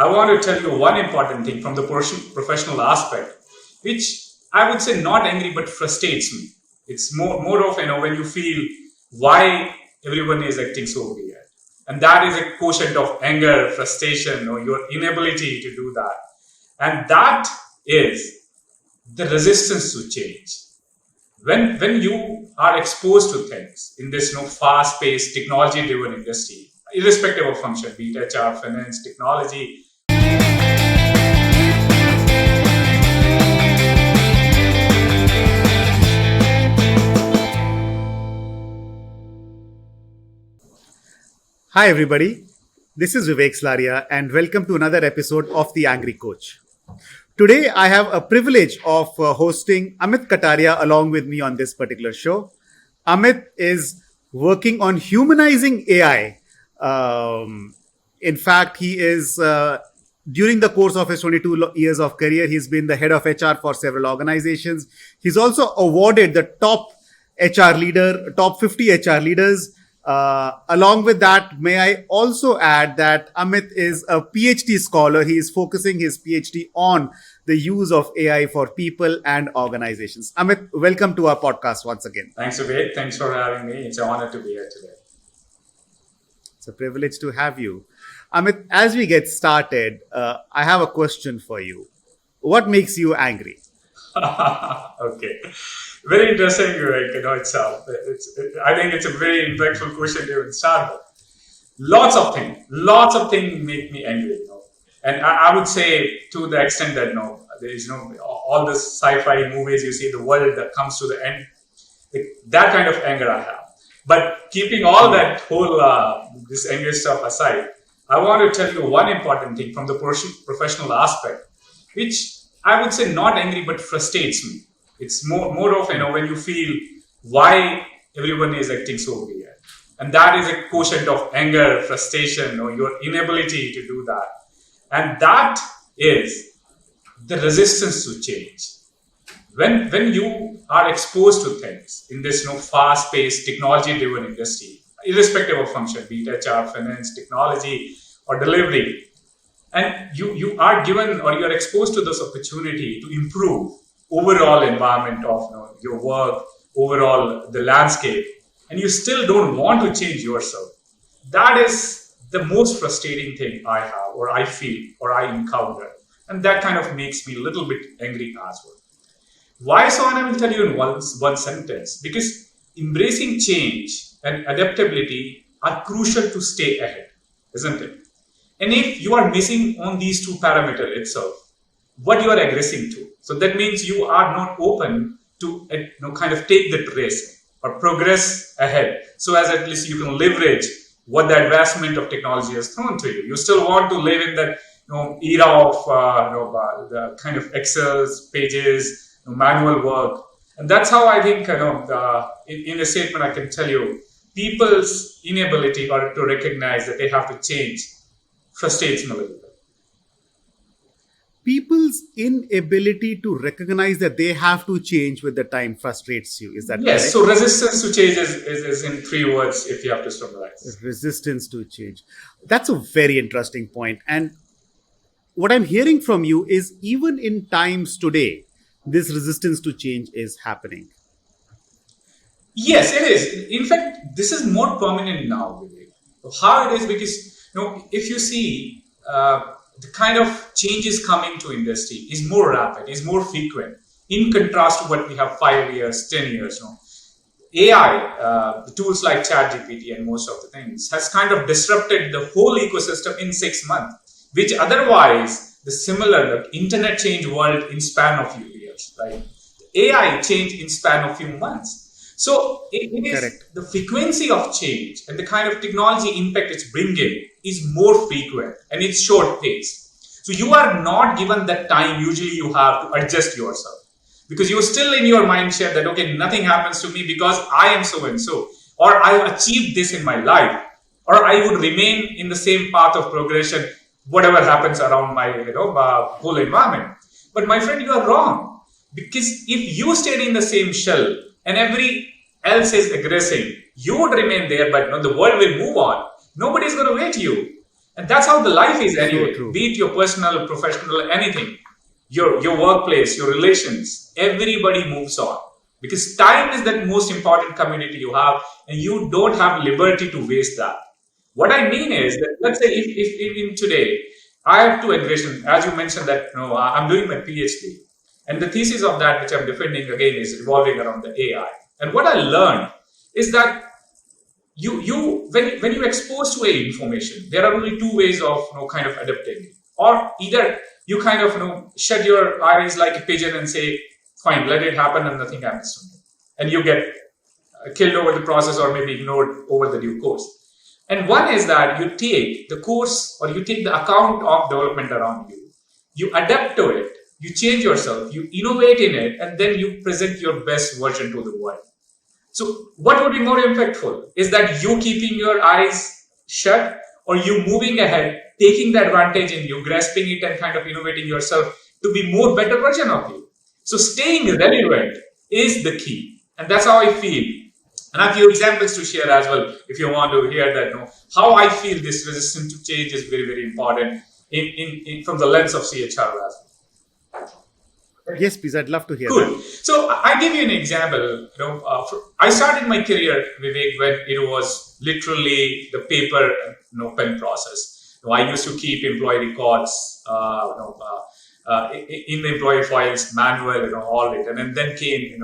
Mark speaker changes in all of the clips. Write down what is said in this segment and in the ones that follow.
Speaker 1: I want to tell you one important thing from the professional aspect, which I would say not angry but frustrates me. It's more of when you feel why everyone is acting so weird, and that is a quotient of anger, frustration, or your inability to do that, and that is the resistance to change. When you are exposed to things in this fast-paced, technology-driven industry, irrespective of function, be it HR, finance, technology.
Speaker 2: Hi, everybody. This is Vivek Slaria, and welcome to another episode of The Angry Coach. Today, I have a privilege of hosting Amit Kataria along with me on this particular show. Amit is working on humanizing AI. In fact, he is, during the course of his 22 years of career, he's been the head of HR for several organizations. He's also awarded the top 50 HR leaders. Along with that, may I also add that Amit is a PhD scholar. He is focusing his PhD on the use of AI for people and organizations. Amit, welcome to our podcast once again.
Speaker 1: Thanks, Vivek. Thanks for having me. It's an honor to be here today.
Speaker 2: It's a privilege to have you. Amit, as we get started, I have a question for you. What makes you angry?
Speaker 1: Okay. Very interesting, itself. I think it's a very impactful question to even start with. Lots of things make me angry, And I would say to the extent that, there is, all the sci-fi movies you see, the world that comes to the end, that kind of anger I have. But keeping all that whole, this angry stuff aside, I want to tell you one important thing from the professional aspect, which I would say not angry, but frustrates me. It's more of, when you feel why everyone is acting so weird. And that is a quotient of anger, frustration, or your inability to do that. And that is the resistance to change. When you are exposed to things in this fast-paced, technology-driven industry, irrespective of function, be it HR, finance, technology, or delivery, and you are given or you are exposed to this opportunity to improve overall environment of your work, overall the landscape, and you still don't want to change yourself. That is the most frustrating thing I have, or I feel, or I encounter. And that kind of makes me a little bit angry as well. Why so? And I will tell you in one sentence. Because embracing change and adaptability are crucial to stay ahead, isn't it? And if you are missing on these two parameters itself, what you are aggressing to. So that means you are not open to kind of take that risk or progress ahead. So as at least you can leverage what the advancement of technology has thrown to you. You still want to live in that era of the kind of Excels, pages, manual work. And that's how I think in a statement I can tell you, people's inability or to recognize that they have to change frustrates me a little bit.
Speaker 2: People's inability to recognize that they have to change with the time frustrates you. Is that
Speaker 1: yes?
Speaker 2: Correct?
Speaker 1: So resistance to change is in 3 words if you have to summarize.
Speaker 2: Resistance to change. That's a very interesting point. And what I'm hearing from you is even in times today, this resistance to change is happening.
Speaker 1: Yes, it is. In fact, this is more prominent now. How it is because if you see the kind of changes coming to industry is more rapid, is more frequent in contrast to what we have 5 years, 10 years. AI, the tools like ChatGPT and most of the things has kind of disrupted the whole ecosystem in 6 months, which otherwise the similar internet change world in span of few years, right? AI change in span of few months. So it is Correct. The frequency of change and the kind of technology impact it's bringing is more frequent and it's short paced. So you are not given that time usually you have to adjust yourself because you're still in your mindset that, okay, nothing happens to me because I am so and so, or I've achieved this in my life, or I would remain in the same path of progression, whatever happens around my whole environment. But my friend, you are wrong, because if you stayed in the same shell and every else is aggressing, you would remain there, but the world will move on. Nobody's going to wait you. And that's how the life is
Speaker 2: So
Speaker 1: anyway.
Speaker 2: true.
Speaker 1: Be it your personal, professional, anything, your workplace, your relations, everybody moves on. Because time is that most important community you have, and you don't have liberty to waste that. What I mean is that, let's say, if in today, I have two aggression, as you mentioned that, I'm doing my PhD. And the thesis of that, which I'm defending again, is revolving around the AI. And what I learned is that when you expose to a information, there are only two ways of kind of adapting it. Or either you kind of shut your eyes like a pigeon and say, fine, let it happen and nothing happens to me, and you get killed over the process or maybe ignored over the due course. And one is that you take the course or you take the account of development around you, you adapt to it, you change yourself, you innovate in it, and then you present your best version to the world. So, what would be more impactful? Is that you keeping your eyes shut, or you moving ahead, taking the advantage in you, grasping it, and kind of innovating yourself to be more better version of you? So, staying relevant is the key, and that's how I feel. And I have a few examples to share as well, if you want to hear that. How I feel this resistance to change is very, very important in from the lens of CHRO as well.
Speaker 2: Yes, please. I'd love to hear that.
Speaker 1: Cool. So I give you an example. I started my career, Vivek, when it was literally the paper, pen process. I used to keep employee records, in the employee files, manual, all it, and then came,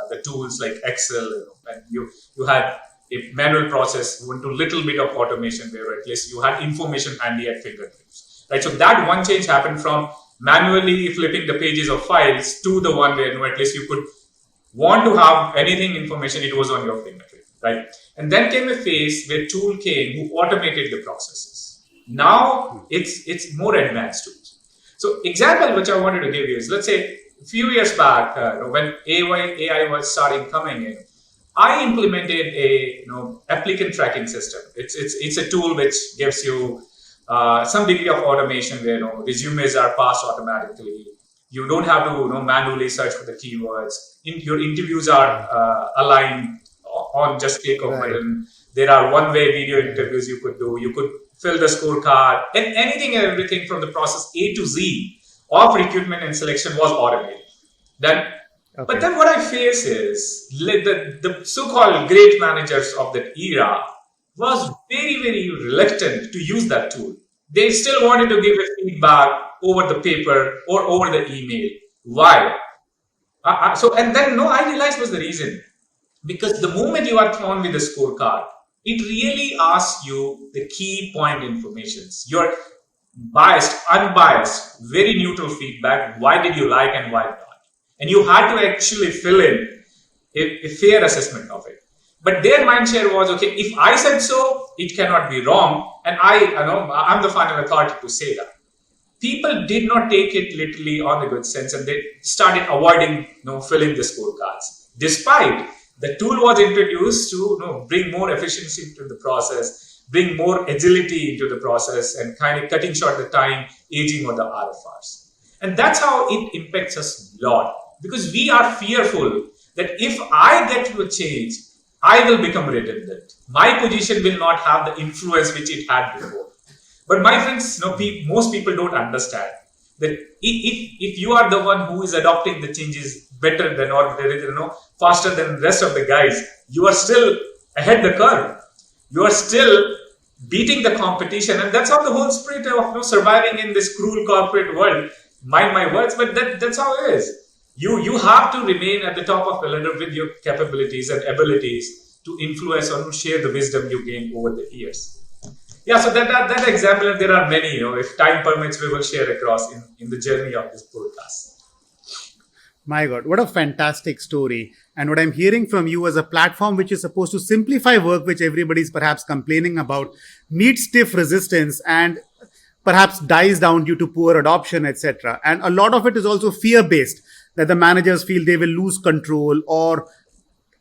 Speaker 1: the tools like Excel, and you had a manual process, you went to little bit of automation where at least you had information handy at fingertips, right? So that one change happened from manually flipping the pages of files to the one where at least you could want to have anything information, it was on your fingertip, right? And then came a phase where tool came who automated the processes. Now it's more advanced tools. So example which I wanted to give you is, let's say a few years back, when AI was starting coming in, I implemented a applicant tracking system. It's a tool which gives you some degree of automation where resumes are passed automatically. You don't have to manually search for the keywords. Your interviews are aligned on just click of button. There are one-way video interviews you could do. You could fill the scorecard, and anything and everything from the process A to Z of recruitment and selection was automated. Then But then what I face is the so-called great managers of that era was very, very reluctant to use that tool. They still wanted to give a feedback over the paper or over the email. Why? And then I realized was the reason. Because the moment you are thrown with a scorecard, it really asks you the key point informations. Your biased, unbiased, very neutral feedback. Why did you like and why not? And you had to actually fill in a fair assessment of it. But their mindshare was, okay, if I said so, it cannot be wrong, and I'm the final authority to say that. People did not take it literally on the good sense, and they started avoiding filling the scorecards. Despite the tool was introduced to bring more efficiency into the process, bring more agility into the process, and kind of cutting short the time, aging of the RFRs. And that's how it impacts us a lot, because we are fearful that if I get to a change, I will become redundant. My position will not have the influence which it had before. But my friends, most people don't understand that if you are the one who is adopting the changes better than or faster than the rest of the guys, you are still ahead the curve. You are still beating the competition, and that's how the whole spirit of surviving in this cruel corporate world. Mind my words, but that's how it is. You have to remain at the top of the ladder with your capabilities and abilities to influence or to share the wisdom you gain over the years. Yeah, so that example, and there are many. If time permits, we will share across in the journey of this podcast.
Speaker 2: My God, what a fantastic story. And what I'm hearing from you as a platform which is supposed to simplify work, which everybody's perhaps complaining about, meets stiff resistance and perhaps dies down due to poor adoption, etc. And a lot of it is also fear-based, that the managers feel they will lose control, or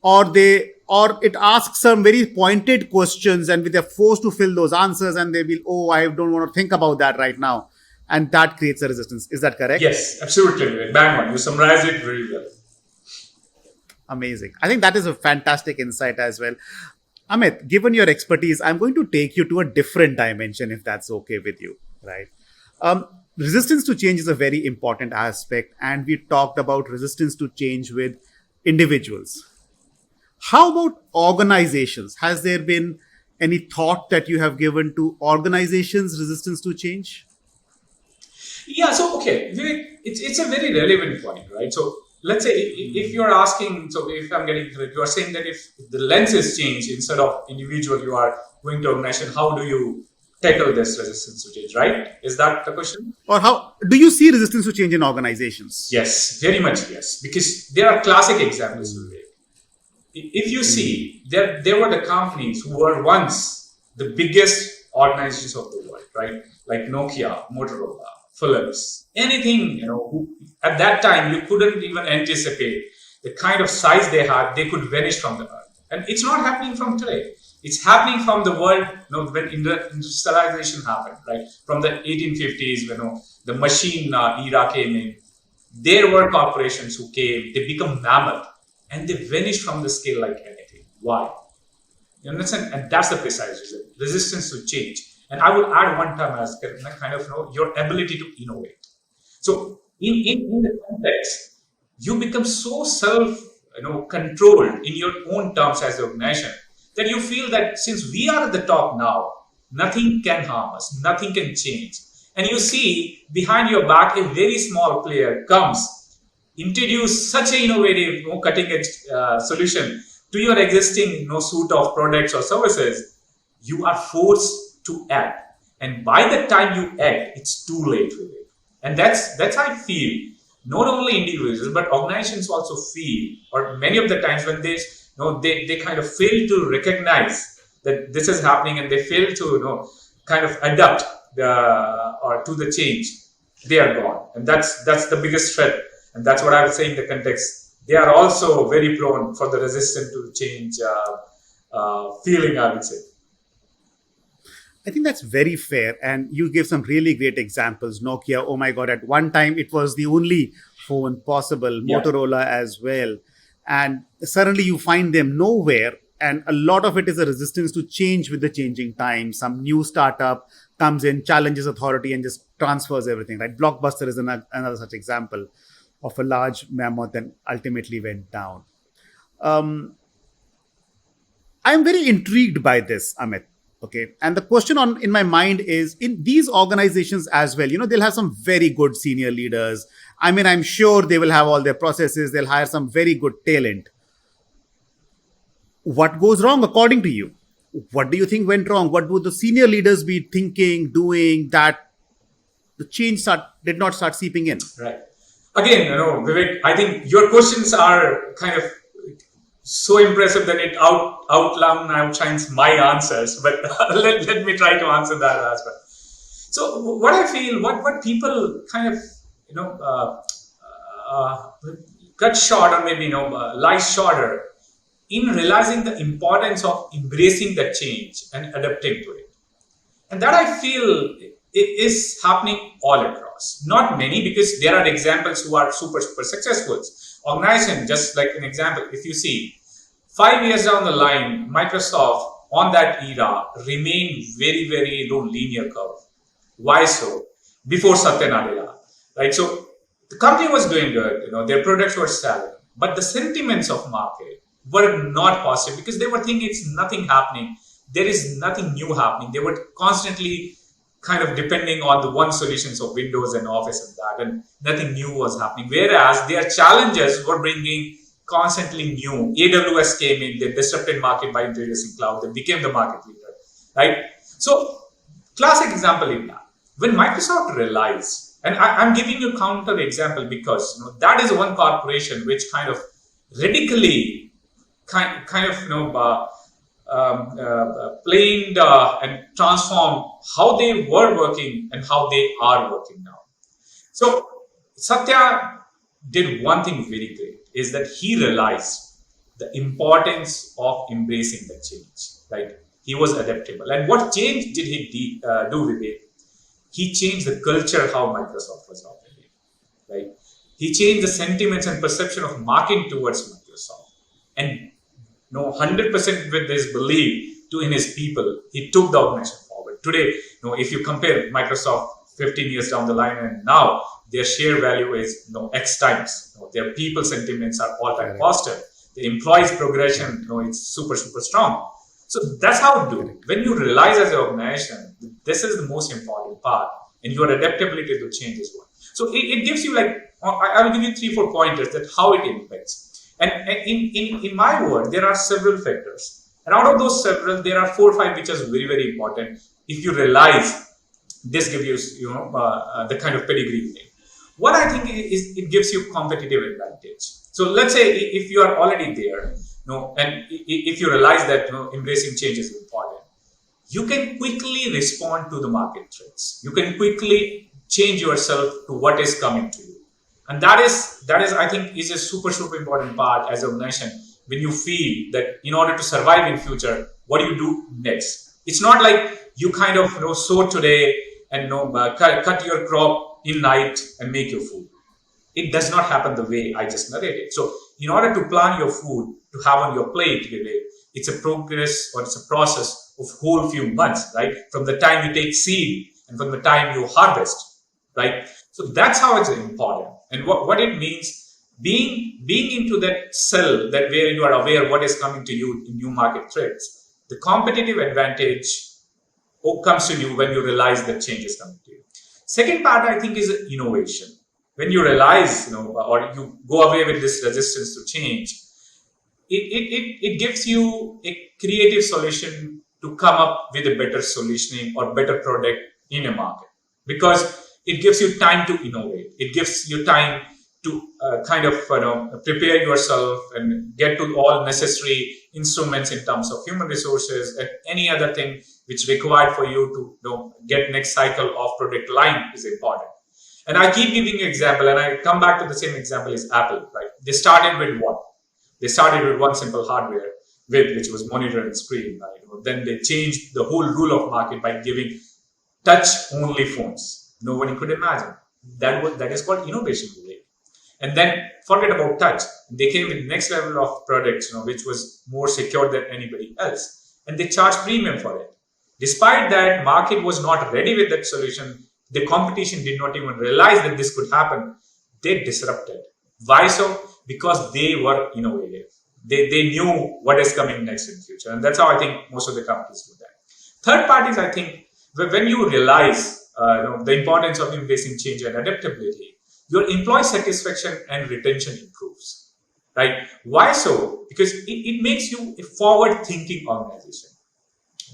Speaker 2: it asks some very pointed questions and they're forced to fill those answers, and they will, oh, I don't want to think about that right now. And that creates a resistance. Is that correct?
Speaker 1: Yes, absolutely. Bang on. You summarized it very well.
Speaker 2: Amazing. I think that is a fantastic insight as well. Amit, given your expertise, I'm going to take you to a different dimension if that's okay with you, right? Um, Resistance to change is a very important aspect, and we talked about resistance to change with individuals. How about organizations? Has there been any thought that you have given to organizations' resistance to change?
Speaker 1: Yeah, so okay, it's a very relevant point, right? So let's say if you're asking, so if I'm getting correct, you are saying that if the lens is changed instead of individual, you are going to organization, how do you tackle this resistance to change, right? Is that the question?
Speaker 2: Or how do you see resistance to change in organizations?
Speaker 1: Yes, very much yes, because there are classic examples. If you see, there were the companies who were once the biggest organizations of the world, right? Like Nokia, Motorola, Philips, anything, at that time you couldn't even anticipate the kind of size they had, they could vanish from the earth. And it's not happening from today. It's happening from the world, when industrialization happened, right? From the 1850s, the machine era came in. There were corporations who came, they become mammoth, and they vanish from the scale like anything. Why? You understand? And that's the precise reason. Resistance to change. And I would add one term as kind of your ability to innovate. So in the context, you become so self controlled in your own terms as an organization that you feel that since we are at the top now, nothing can harm us, nothing can change. And you see behind your back a very small player comes, introduce such an innovative, cutting edge solution to your existing suite of products or services, you are forced to act. And by the time you act, it's too late with it. And that's how I feel. Not only individuals, but organizations also feel, or many of the times when they kind of fail to recognize that this is happening and they fail to kind of adapt or to the change, they are gone. And that's the biggest threat. And that's what I would say in the context. They are also very prone for the resistance to change feeling, I would say.
Speaker 2: I think that's very fair. And you gave some really great examples. Nokia, oh my God, at one time it was the only phone possible,
Speaker 1: Yeah.
Speaker 2: Motorola as well. And suddenly you find them nowhere. And a lot of it is a resistance to change with the changing times. Some new startup comes in, challenges authority, and just transfers everything, right? Blockbuster is another such example of a large mammoth and ultimately went down. Um, I'm very intrigued by this, Amit. Okay. And the question on in my mind is in these organizations as well, they'll have some very good senior leaders. I mean, I'm sure they will have all their processes, they'll hire some very good talent. What goes wrong according to you? What do you think went wrong? What would the senior leaders be thinking, doing that the did not start seeping in?
Speaker 1: Right. Again, Vivek, I think your questions are kind of so impressive that it outshines my answers. But let me try to answer that as well. So what I feel, what people kind of cut short, or maybe lie shorter in realizing the importance of embracing the change and adapting to it. And that I feel it is happening all across. Not many, because there are examples who are super successful. Organization, just like an example, if you see 5 years down the line, Microsoft on that era remained very, very low linear curve. Why so? Before Satya Nadella, right? So the company was doing good, their products were selling, but the sentiments of market were not positive because they were thinking it's nothing happening. There is nothing new happening. They were constantly kind of depending on the one solutions of Windows and Office and that, and nothing new was happening. Whereas their challenges were bringing constantly new. AWS came in, they disrupted market by introducing cloud, they became the market leader, right? So, classic example in that. When Microsoft realized, and I'm giving you a counter example because that is one corporation which kind of radically kind of planed and transformed how they were working and how they are working now. So Satya did one thing very great, is that he realized the importance of embracing the change, right? He was adaptable. And what change did he do with it? He changed the culture how Microsoft was operating, right? He changed the sentiments and perception of marketing towards Microsoft. And 100% with his belief in his people, he took the organization forward. Today, if you compare Microsoft 15 years down the line and now, their share value is X times. Their people sentiments are all-time positive. The employees progression, it's super, super strong. So that's how to do. When you realize as an organization, this is the most important part, and your adaptability to change is one. So it gives you I will give you 3-4 pointers that how it impacts. And in my word, there are several factors. And out of those several, there are 4 or 5 which are very, very important. If you realize this gives you, the kind of pedigree thing. What I think is it gives you competitive advantage. So let's say if you are already there, and if you realize that embracing change is important, you can quickly respond to the market trends. You can quickly change yourself to what is coming to you, and that is I think is a super, super important part as an organization. When you feel that in order to survive in future, what do you do next? It's not like you kind of sow today and cut your crop in night and make your food. It does not happen the way I just narrated. So in order to plan your food to have on your plate today, it's a progress or it's a process of whole few months, right? From the time you take seed and from the time you harvest, right? So that's how it's important. And what it means, being into that cell that where you are aware what is coming to you in new market trends, the competitive advantage comes to you when you realize that change is coming to you. Second part, I think, is innovation. When you realize, or you go away with this resistance to change, it gives you a creative solution to come up with a better solutioning or better product in a market, because it gives you time to innovate. It gives you time to prepare yourself and get to all necessary instruments in terms of human resources and any other thing which required for you to get next cycle of product line is important. And I keep giving you example, and I come back to the same example is Apple, right? They started with what? They started with one simple hardware, which was monitor and screen, right? Then they changed the whole rule of market by giving touch-only phones. Nobody could imagine. That is called innovation today. And then forget about touch. They came with next level of products, which was more secure than anybody else. And they charged premium for it. Despite that, market was not ready with that solution. The competition did not even realize that this could happen. They disrupted. Why so? Because they were innovative. They knew what is coming next in the future. And that's how I think most of the companies do that. Third part is, I think, when you realize the importance of embracing change and adaptability, your employee satisfaction and retention improves. Right? Why so? Because it makes you a forward-thinking organization.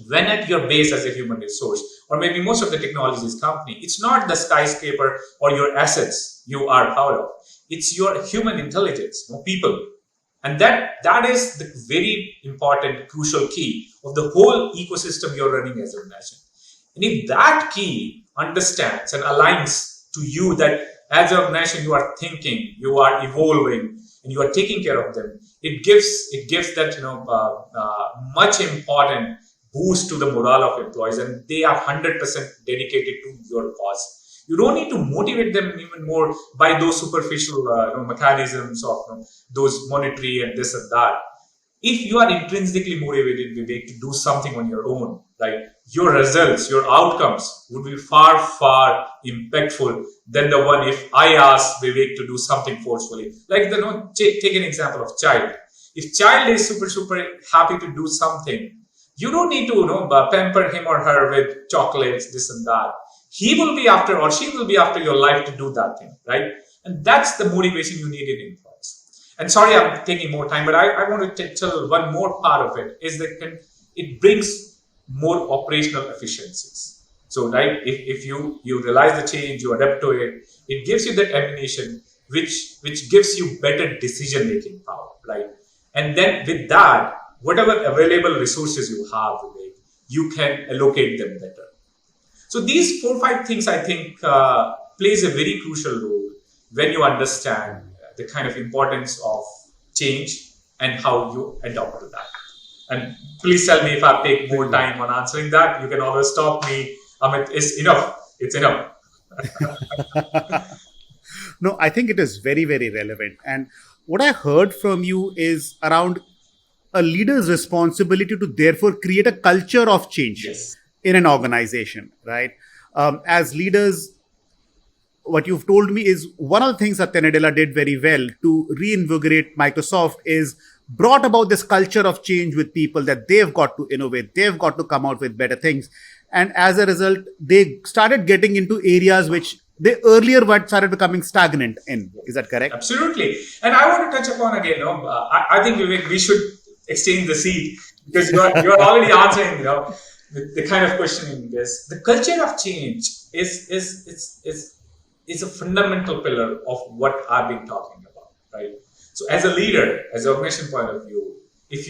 Speaker 1: When at your base as a human resource, or maybe most of the technologies company, it's not the skyscraper or your assets you are proud of. It's your human intelligence, people. And that is the very important, crucial key of the whole ecosystem you're running as an organization. And if that key understands and aligns to you that as an organization you are thinking, you are evolving, and you are taking care of them, it gives that much important boost to the morale of employees, and they are 100% dedicated to your cause. You don't need to motivate them even more by those superficial mechanisms of those monetary and this and that. If you are intrinsically motivated, Vivek, to do something on your own, right, your results, your outcomes would be far, far impactful than the one if I ask Vivek to do something forcefully. Like take an example of child. If child is super, super happy to do something, you don't need to pamper him or her with chocolates, this and that. He will be after, or she will be after your life to do that thing, right? And that's the motivation you need in employees. And sorry, I'm taking more time, but I want to tell one more part of it is that it brings more operational efficiencies. So, right, if you realize the change, you adapt to it, it gives you that ammunition, which gives you better decision-making power, right? And then with that, whatever available resources you have, you can allocate them better. So these 4 or 5 things, I think, plays a very crucial role when you understand the kind of importance of change and how you adapt to that. And please tell me if I take more time on answering that. You can always stop me. Amit, it's enough. It's enough.
Speaker 2: No, I think it is very, very relevant. And what I heard from you is around a leader's responsibility to therefore create a culture of change
Speaker 1: Yes.
Speaker 2: in an organization, right? As leaders, what you've told me is one of the things that Nadella did very well to reinvigorate Microsoft is brought about this culture of change with people that they've got to innovate, they've got to come out with better things. And as a result, they started getting into areas which they earlier were started becoming stagnant in. Is that correct?
Speaker 1: Absolutely. And I want to touch upon again, I think we should exchange the seat because you're already answering, the kind of questioning this. The culture of change is a fundamental pillar of what I've been talking about, right? So as a leader, as an organization point of view, if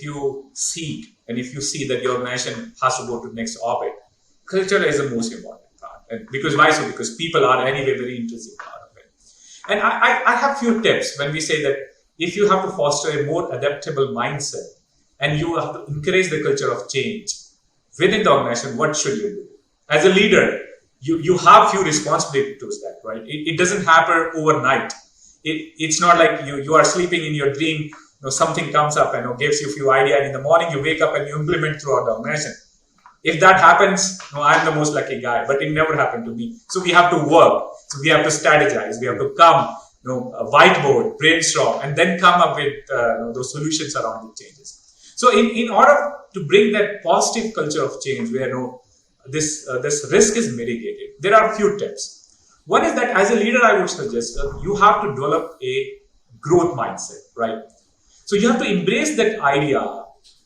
Speaker 1: you seek and if you see that your organization has to go to next orbit, culture is the most important part. And because why so? Because people are anyway very intrinsic part of it. And I have few tips when we say that if you have to foster a more adaptable mindset and you have to encourage the culture of change within the organization, what should you do? As a leader, you have few responsibilities to that, right? It doesn't happen overnight. It's not like you are sleeping in your dream, something comes up and gives you a few ideas, and in the morning you wake up and you implement throughout the organization. If that happens, I'm the most lucky guy, but it never happened to me. So we have to work. So we have to strategize. We have to come, a whiteboard, brainstorm, and then come up with those solutions around the changes. So in order to bring that positive culture of change where this risk is mitigated, there are a few tips. One is that as a leader, I would suggest you have to develop a growth mindset, right? So you have to embrace that idea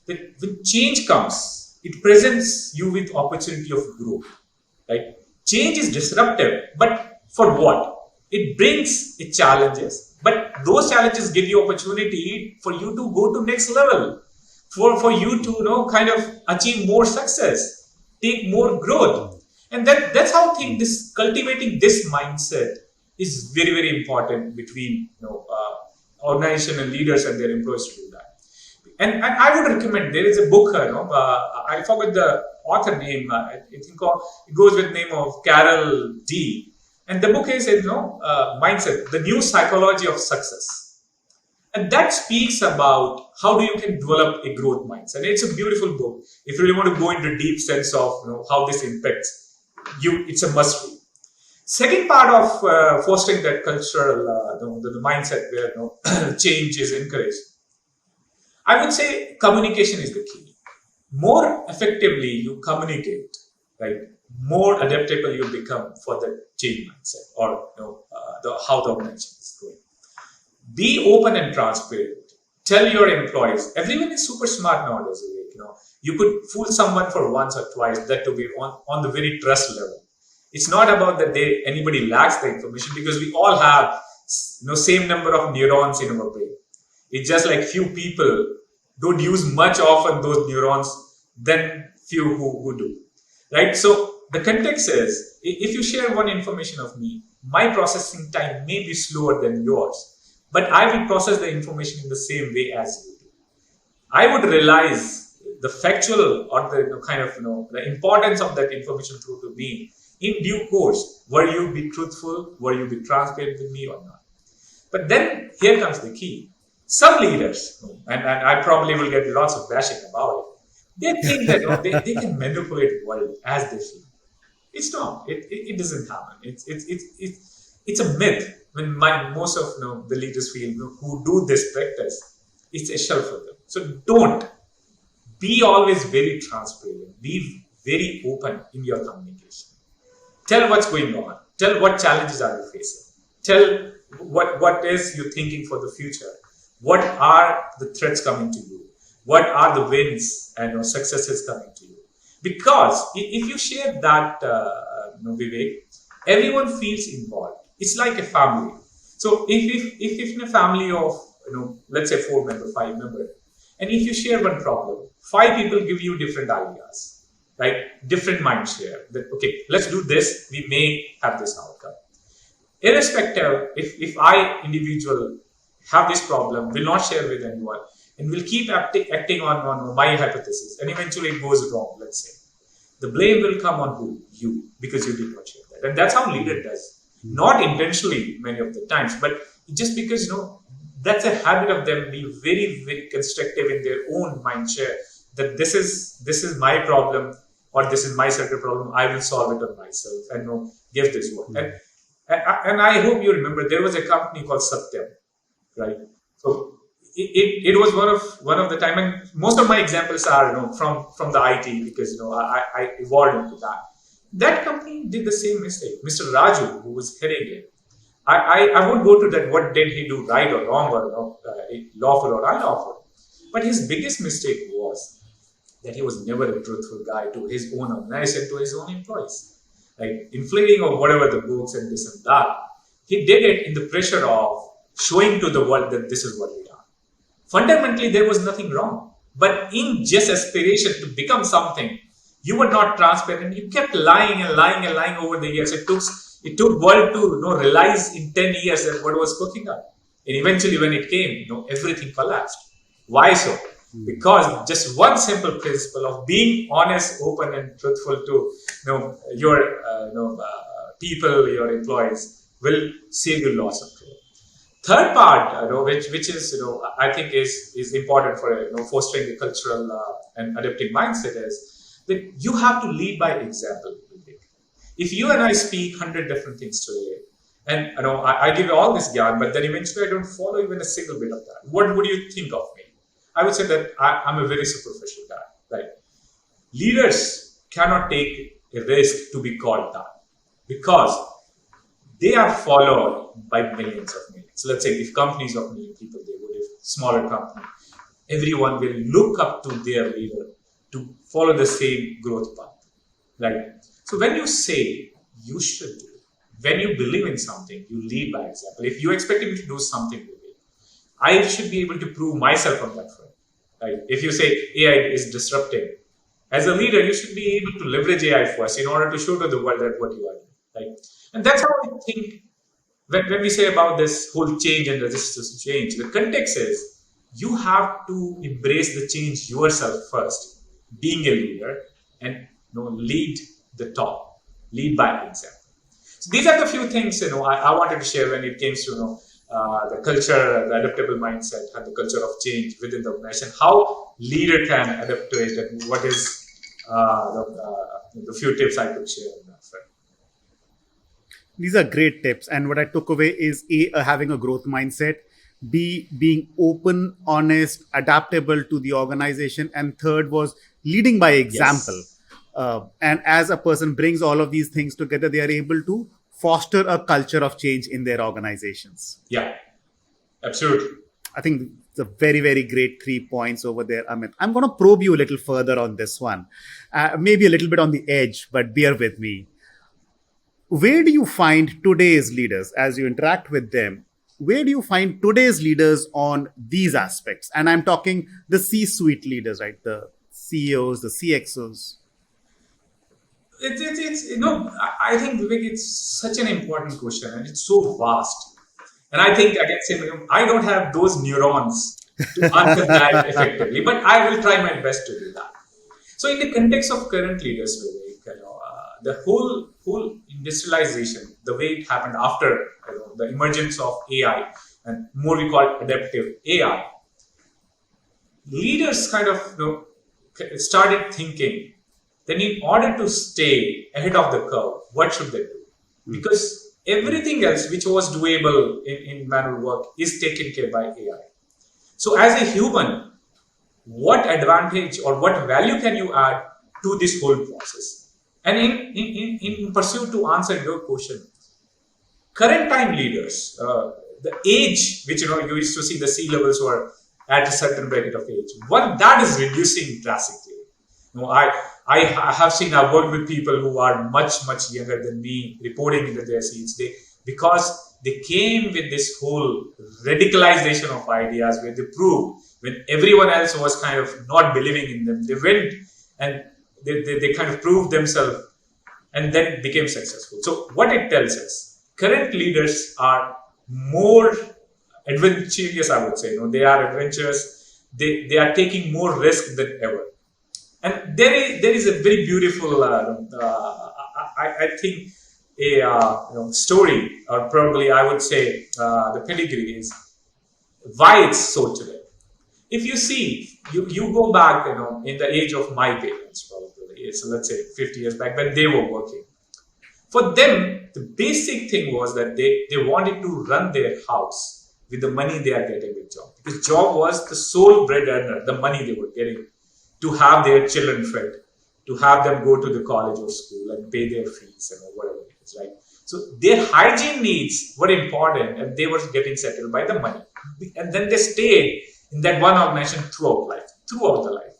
Speaker 1: that when change comes, it presents you with opportunity of growth, right? Change is disruptive, but for what? It brings it challenges, but those challenges give you opportunity for you to go to next level, for you to kind of achieve more success, take more growth. And that's how I think this cultivating this mindset is very, very important between organization and leaders and their employees to do that. And I would recommend, there is a book, I forgot the author name, I think it goes with the name of Carol D. And the book is, Mindset, The New Psychology of Success. And that speaks about how you can develop a growth mindset. And it's a beautiful book. If you really want to go into deep sense of how this impacts you, it's a must read. Second part of fostering that cultural, the mindset where change is encouraged, I would say communication is the key. More effectively you communicate, right? More adaptable you become for the change mindset or how the organization is going. Be open and transparent. Tell your employees. Everyone is super smart nowadays. You could fool someone for once or twice, that to be on the very trust level. It's not about that anybody lacks the information, because we all have same number of neurons in our brain. It's just like few people don't use much often those neurons than few who do, right? So the context is, if you share one information of me, my processing time may be slower than yours, but I will process the information in the same way as you do. I would realize the factual or the kind of the importance of that information through to me in due course. Were you be truthful? Were you be transparent with me or not? But then here comes the key. Some leaders, and I probably will get lots of bashing about it, they think that they can manipulate the world as they feel. It's not. It doesn't happen. It's a myth. When most of the leaders feel who do this practice, it's a shell for them. So don't be always very transparent. Be very open in your communication. Tell what's going on. Tell what challenges are you facing. Tell what is you thinking for the future. What are the threats coming to you? What are the wins and successes coming to you? Because if you share that, Vivek, everyone feels involved. It's like a family. So if in a family of let's say 4 members, 5 members, and if you share one problem, 5 people give you different ideas, right? Different mind share. That okay, let's do this. We may have this outcome. Irrespective, if I individual have this problem, will not share with anyone, and will keep acting on my hypothesis, and eventually it goes wrong, let's say. The blame will come on who? You, because you did not share that. And that's how leader does. Not intentionally many of the times, but just because, that's a habit of them being very, very constructive in their own mind share, that this is my problem, or this is my certain problem. I will solve it on myself and give this one. And I hope you remember there was a company called Satyam, right? So it was one of the time, and most of my examples are from the IT, because I evolved into that. That company did the same mistake. Mr. Raju, who was heading it, I won't go to that. What did he do right or wrong, or lawful or unlawful? But his biggest mistake was that he was never a truthful guy to his own organization, to his own employees, like inflating or whatever the books and this and that. He did it in the pressure of showing to the world that this is what we are. Fundamentally, there was nothing wrong, but in just aspiration to become something, you were not transparent. You kept lying and lying and lying over the years. It took world to realize in 10 years that what was cooking up. And eventually when it came, everything collapsed. Why so? Because just one simple principle of being honest, open, and truthful to your people, your employees, will save you lots of trouble. Third part, which is I think is important for fostering the cultural and adaptive mindset, is that you have to lead by example. If you and I speak 100 different things today, and I give you all this gyan, but then eventually I don't follow even a single bit of that, what would you think of me? I would say that I'm a very superficial guy. Right? Leaders cannot take a risk to be called that, because they are followed by millions of millions. So let's say if companies of million people, they would, if smaller company, everyone will look up to their leader to follow the same growth path. Right? So when you say you should do, when you believe in something, you lead by example. If you expect me to do something with it, I should be able to prove myself on that front. Right? If you say AI is disrupting, as a leader, you should be able to leverage AI first in order to show to the world that what you are doing. Right? And that's how I think when we say about this whole change and resistance to change, the context is you have to embrace the change yourself first, being a leader, and lead the top, lead by example. So these are the few things I wanted to share when it came to the culture, the adaptable mindset, and the culture of change within the organization. How leader can adapt to it, and what is the few tips I could share on that front.
Speaker 2: These are great tips. And what I took away is having a growth mindset, B, being open, honest, adaptable to the organization, and third was leading by example.
Speaker 1: Yes.
Speaker 2: And as a person brings all of these things together, they are able to foster a culture of change in their organizations.
Speaker 1: Yeah, absolutely.
Speaker 2: I think it's a very, very great 3 points over there, Amit. I'm going to probe you a little further on this one. Maybe a little bit on the edge, but bear with me. Where do you find today's leaders as you interact with them? Where do you find today's leaders on these aspects? And I'm talking the C-suite leaders, right? The CEOs, the CXOs.
Speaker 1: I think, Vivek, it's such an important question, and it's so vast. And I think I can say I don't have those neurons to answer that effectively, but I will try my best to do that. So in the context of current leaders, Vivek, the whole industrialization, the way it happened after the emergence of AI, and more we call it adaptive AI, leaders kind of started thinking, then in order to stay ahead of the curve, what should they do? Because everything else which was doable in manual work is taken care by AI. So as a human, what advantage or what value can you add to this whole process? And in pursuit to answer your question, current time leaders, the age which you used to see the C-levels were at a certain bracket of age, one that is reducing drastically. I have seen, I've worked with people who are much younger than me, reporting into their seats. Because they came with this whole radicalization of ideas, where they proved when everyone else was kind of not believing in them, they went and they kind of proved themselves and then became successful. So what it tells us, current leaders are more adventurous, I would say. They are adventurous. They are taking more risk than ever. And there is a very beautiful, I think, a story, or probably I would say the pedigree is Why it's so today? If you see, you go back, in the age of my parents, probably, so let's say 50 years back when they were working. For them, the basic thing was that they wanted to run their house with the money they are getting with job. Because job was the sole bread earner, the money they were getting to have their children fed, to have them go to the college or school and pay their fees and whatever it is, right? So their hygiene needs were important and they were getting settled by the money. And then they stayed in that one organization throughout the life,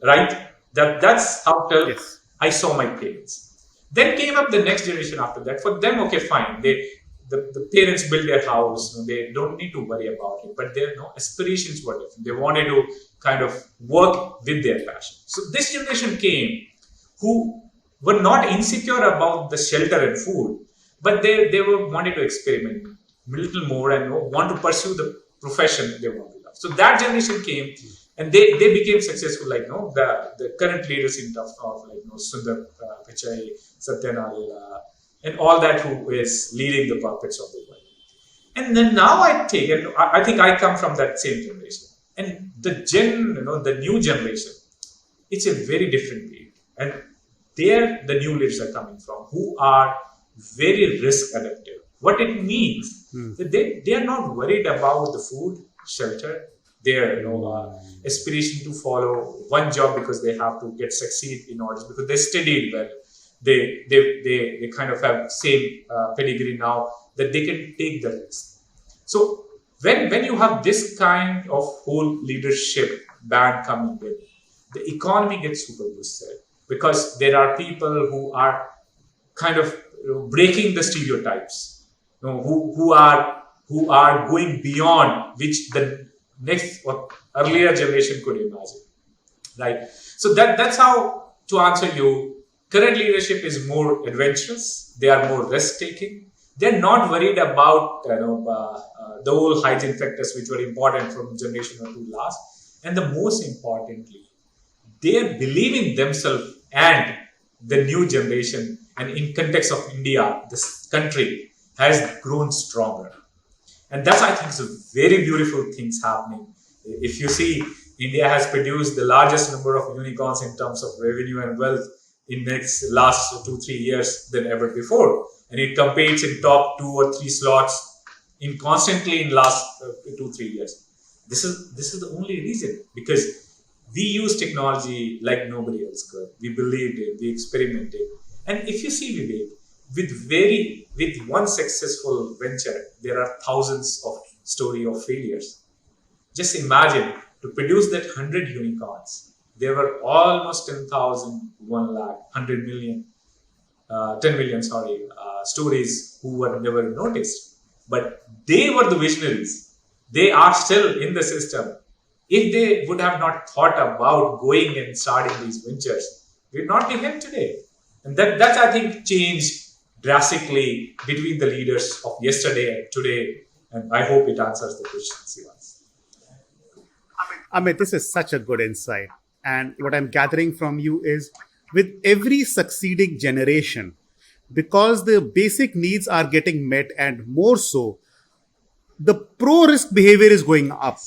Speaker 1: right? That's how till
Speaker 2: Yes.
Speaker 1: I saw my parents. Then came up the next generation after that. For them, okay, fine. The parents build their house. They don't need to worry about it. But their aspirations were different. They wanted to kind of work with their passion. So this generation came who were not insecure about the shelter and food, but they were wanted to experiment a little more and want to pursue the profession they want to love. So that generation came and they became successful, like the current leaders in terms of like Sundar Pichai, Satya Nadella, and all that who is leading the puppets of the world. And then now I think I come from that same generation. And the new generation, it's a very different breed. And there the new leaders are coming from, who are very risk adaptive. What it means that they are not worried about the food, shelter, their aspiration to follow one job because they have to get succeed in order because they studied well. They kind of have same pedigree now that they can take the risk. So when you have this kind of whole leadership band coming in, the economy gets super boosted because there are people who are kind of breaking the stereotypes, who are going beyond which the next or earlier generation could imagine, right? So that's how to answer you. Current leadership is more adventurous. They are more risk taking. They're not worried about the whole hygiene factors which were important from generation or two last. And the most importantly, they believe in themselves and the new generation. And in context of India, this country has grown stronger. And that's, I think, is a very beautiful things happening. If you see, India has produced the largest number of unicorns in terms of revenue and wealth in next last 2-3 years than ever before. And it competes in top 2 or 3 slots in constantly in last 2-3 years. This is the only reason, because we use technology like nobody else could. We believed it, we experimented. And if you see, Vivek, with one successful venture, there are thousands of story of failures. Just imagine to produce that 100 unicorns. There were almost 10,000, 1 lakh, 100 million, 10 million, stories who were never noticed. But they were the visionaries. They are still in the system. If they would have not thought about going and starting these ventures, we'd not be here today. And that's, I think, changed drastically between the leaders of yesterday and today. And I hope it answers the question, Sivas.
Speaker 2: Amit, this is such a good insight. And what I'm gathering from you is with every succeeding generation, because the basic needs are getting met and more so, the pro risk behavior is going up.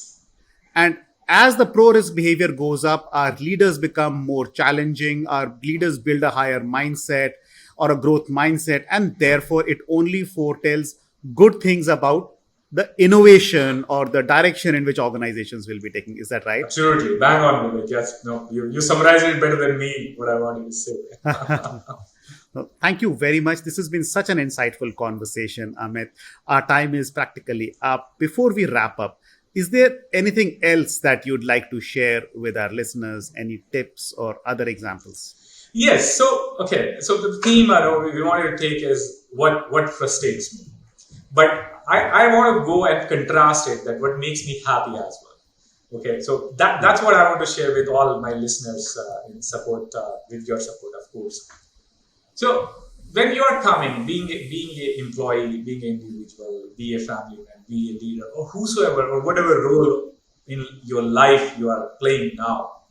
Speaker 2: And as the pro risk behavior goes up, our leaders become more challenging, our leaders build a higher mindset or a growth mindset, and therefore it only foretells good things about the innovation or the direction in which organizations will be taking. Is that right?
Speaker 1: Absolutely. Bang on, Vivek. Yes. No, you summarized it better than me, what I wanted to say.
Speaker 2: Well, thank you very much. This has been such an insightful conversation, Amit. Our time is practically up. Before we wrap up, is there anything else that you'd like to share with our listeners? Any tips or other examples?
Speaker 1: Yes. So, okay. So the theme we wanted to take is what frustrates me. But I want to go and contrast it, that what makes me happy as well. Okay. So that's what I want to share with all my listeners in support, with your support, of course. So when you are coming, being an employee, being an individual, be a family man, be a leader, or whosoever, or whatever role in your life you are playing now,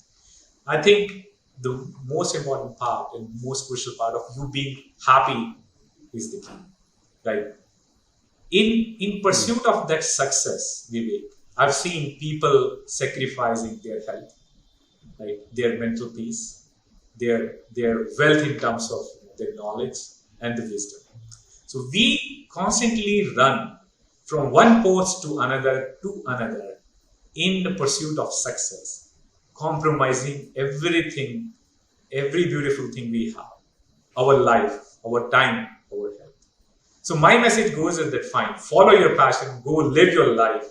Speaker 1: I think the most important part and most crucial part of you being happy is the key, right? In pursuit of that success, Vivek, I've seen people sacrificing their health, right? Their mental peace, their wealth in terms of their knowledge and the wisdom. So we constantly run from one post to another in the pursuit of success, compromising everything, every beautiful thing we have, our life, our time, our health. So my message goes is that fine, follow your passion, go live your life,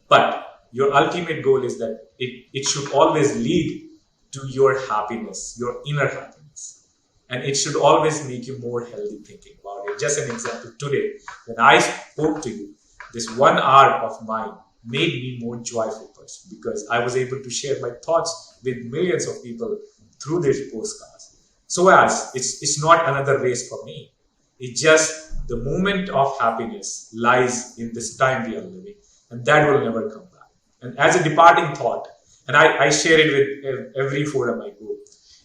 Speaker 1: but your ultimate goal is that it should always lead to your happiness, your inner happiness. And it should always make you more healthy thinking about it. Just an example, today, when I spoke to you, this 1 hour of mine made me more joyful person because I was able to share my thoughts with millions of people through this postcards. So as it's not another race for me. It's just the moment of happiness lies in this time we are living, and that will never come back. And as a departing thought, and I share it with every forum I go,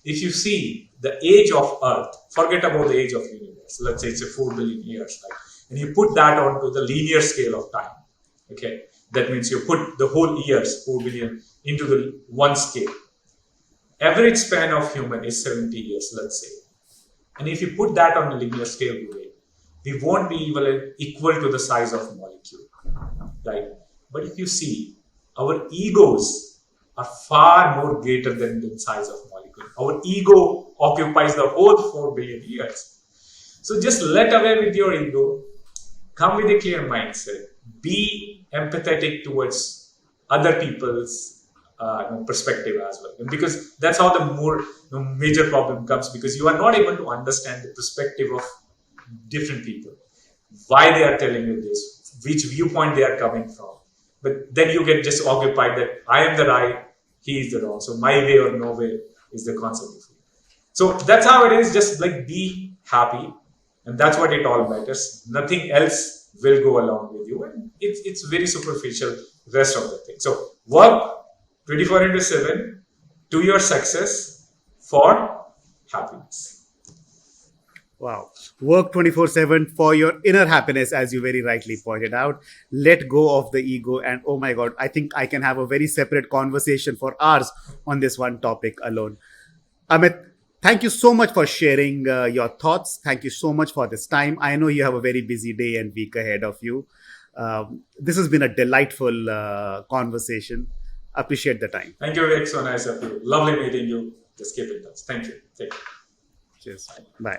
Speaker 1: if you see the age of Earth, forget about the age of universe. Let's say it's a 4 billion years, right? And you put that onto the linear scale of time. Okay, that means you put the whole years 4 billion into the one scale. Average span of human is 70 years, let's say. And if you put that on a linear scale, we won't be equal to the size of molecule, right? But if you see, our egos are far more greater than the size of molecule. Our ego occupies the whole 4 billion years. So just let away with your ego, come with a clear mindset, be empathetic towards other people's perspective as well. And because that's how the more major problem comes, because you are not able to understand the perspective of different people, why they are telling you this, which viewpoint they are coming from. But then you get just occupied that I am the right, he is the wrong. So my way or no way is the concept of it. So that's how it is. Just like be happy, and that's what it all matters. Nothing else will go along with you, and it's very superficial rest of the thing. So work 24/7 to your success for happiness.
Speaker 2: Wow. Work 24/7 for your inner happiness, as you very rightly pointed out. Let go of the ego. And oh my God, I think I can have a very separate conversation for hours on this one topic alone. Amit, thank you so much for sharing your thoughts. Thank you so much for this time. I know you have a very busy day and week ahead of you. This has been a delightful conversation. Appreciate the time.
Speaker 1: Thank you, Vic. So nice of you. Lovely meeting you. Just keep in touch. Thank you. Take care.
Speaker 2: Cheers. Bye.